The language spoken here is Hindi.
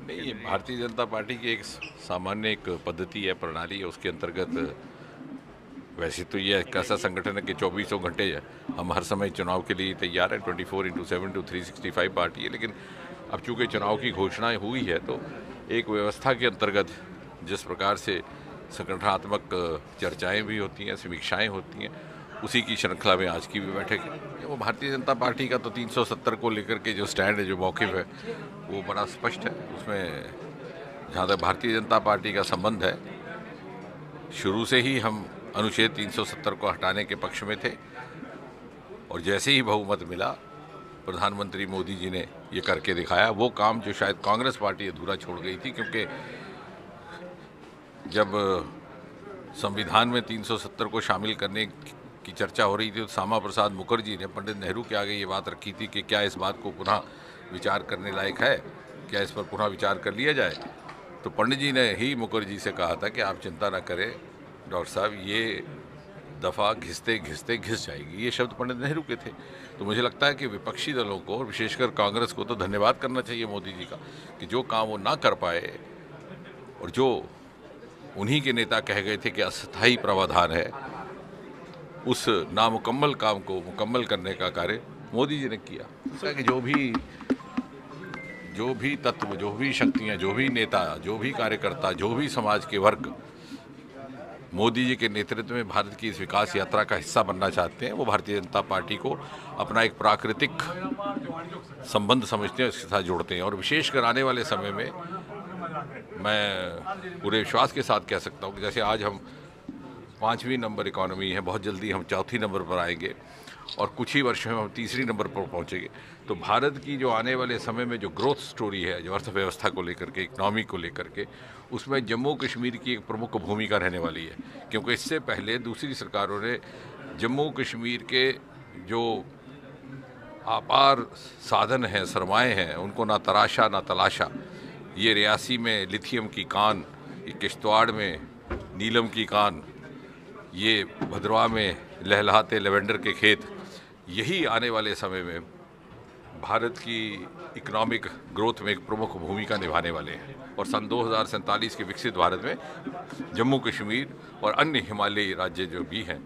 नहीं, ये भारतीय जनता पार्टी की एक सामान्य एक पद्धति है, प्रणाली है। उसके अंतर्गत वैसे तो ये एक ऐसा संगठन है कि 24 घंटे हम हर समय चुनाव के लिए तैयार हैं। 24/7 टू 365 पार्टी है। लेकिन अब चूंकि चुनाव की घोषणा हुई है तो एक व्यवस्था के अंतर्गत जिस प्रकार से संगठनात्मक चर्चाएं भी होती हैं, समीक्षाएं होती हैं, उसी की श्रृंखला में आज की भी बैठक है। वो भारतीय जनता पार्टी का तो 370 को लेकर के जो स्टैंड है, जो मौक़िफ़ है, वो बड़ा स्पष्ट है। उसमें जहाँ तक भारतीय जनता पार्टी का संबंध है, शुरू से ही हम अनुच्छेद 370 को हटाने के पक्ष में थे और जैसे ही बहुमत मिला, प्रधानमंत्री मोदी जी ने ये करके दिखाया। वो काम जो शायद कांग्रेस पार्टी अधूरा छोड़ गई थी, क्योंकि जब संविधान में 370 को शामिल करने की चर्चा हो रही थी तो श्यामा प्रसाद मुखर्जी ने पंडित नेहरू के आगे ये बात रखी थी कि क्या इस बात को पुनः विचार करने लायक है, क्या इस पर पुनः विचार कर लिया जाए। तो पंडित जी ने ही मुखर्जी से कहा था कि आप चिंता ना करें डॉक्टर साहब, ये दफ़ा घिसते घिसते घिस जाएगी। ये शब्द पंडित नेहरू के थे। तो मुझे लगता है कि विपक्षी दलों को और विशेषकर कांग्रेस को तो धन्यवाद करना चाहिए मोदी जी का कि जो काम वो ना कर पाए और जो उन्हीं के नेता कह गए थे कि अस्थायी प्रावधान है, उस नामुकम्मल काम को मुकम्मल करने का कार्य मोदी जी ने किया। कि जो भी तत्व, जो भी शक्तियाँ, जो भी नेता, जो भी कार्यकर्ता, जो भी समाज के वर्ग मोदी जी के नेतृत्व में भारत की इस विकास यात्रा का हिस्सा बनना चाहते हैं, वो भारतीय जनता पार्टी को अपना एक प्राकृतिक संबंध समझते हैं, उसके साथ जोड़ते हैं। और विशेषकर आने वाले समय में मैं पूरे विश्वास के साथ कह सकता हूँ कि जैसे आज हम 5वीं नंबर इकॉनमी है, बहुत जल्दी हम 4थी नंबर पर आएंगे और कुछ ही वर्षों में हम 3री नंबर पर पहुँचेंगे। तो भारत की जो आने वाले समय में जो ग्रोथ स्टोरी है, जो अर्थव्यवस्था को लेकर के, इकनॉमी को लेकर के, उसमें जम्मू कश्मीर की एक प्रमुख भूमिका रहने वाली है। क्योंकि इससे पहले दूसरी सरकारों ने जम्मू कश्मीर के जो अपार साधन हैं, सरमाए हैं, उनको ना तराशा ना तलाशा। ये रियासी में लिथियम की कान, ये किश्तवाड़ में नीलम की कान, ये भद्रवाह में लहलहाते लेवेंडर के खेत, यही आने वाले समय में भारत की इकोनॉमिक ग्रोथ में एक प्रमुख भूमिका निभाने वाले हैं। और सन 2047 के विकसित भारत में जम्मू कश्मीर और अन्य हिमालयी राज्य जो भी हैं